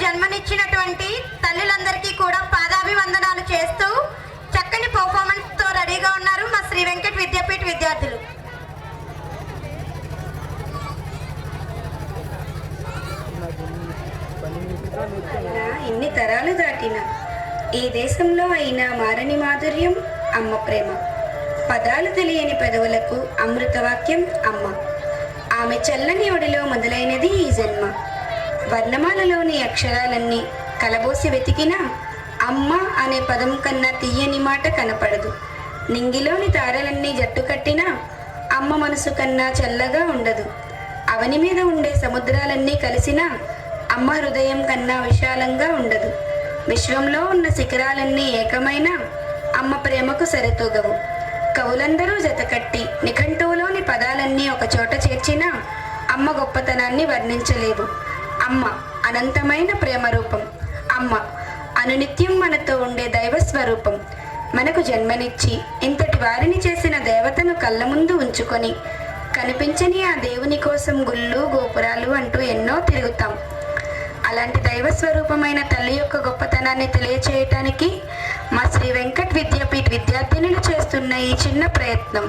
జన్మనిచ్చినటువంటి తల్లులందరికీ కూడా పాదాభివందనాలు చేస్తూ చక్కని పర్ఫార్మెన్స్ తో రెడీగా ఉన్నారు మా శ్రీ వెంకట్ విద్యాపీఠ విద్యార్థులు. ఇన్ని తరాలు దాటిన ఏ దేశంలో అయినా మారని మాధుర్యం అమ్మ ప్రేమ. పదాలు తెలియని పెదవులకు అమృతవాక్యం అమ్మ. ఆమె చల్లని ఒడిలో మొదలైనది ఈ జన్మ. వర్ణమాలలోని అక్షరాలన్నీ కలబోసి వెతికినా అమ్మ అనే పదం కన్నా తీయని మాట కనపడదు. నింగిలోని తారలన్నీ జట్టు కట్టినా అమ్మ మనసు కన్నా చల్లగా ఉండదు. అవని మీద ఉండే సముద్రాలన్నీ కలిసినా అమ్మ హృదయం కన్నా విశాలంగా ఉండదు. విశ్వంలో ఉన్న శిఖరాలన్నీ ఏకమైన అమ్మ ప్రేమకు సరితూగవు. కవులందరూ జతకట్టి నిఘంటువులోని పదాలన్నీ ఒక చోట చేర్చినా అమ్మ గొప్పతనాన్ని వర్ణించలేవు. అమ్మ అనంతమైన ప్రేమ రూపం. అమ్మ అనునిత్యం మనతో ఉండే దైవ స్వరూపం. మనకు జన్మనిచ్చి ఇంతటి వారిని చేసిన దేవతను కళ్ళ ముందు ఉంచుకొని కనిపించని ఆ దేవుని కోసం గుళ్ళు గోపురాలు అంటూ ఎన్నో తిరుగుతాం. అలాంటి దైవ స్వరూపమైన తల్లి యొక్క గొప్పతనాన్ని తెలియచేయటానికి మా శ్రీ వెంకట్ విద్యాపీఠ విద్యార్థినులు చేస్తున్న ఈ చిన్న ప్రయత్నం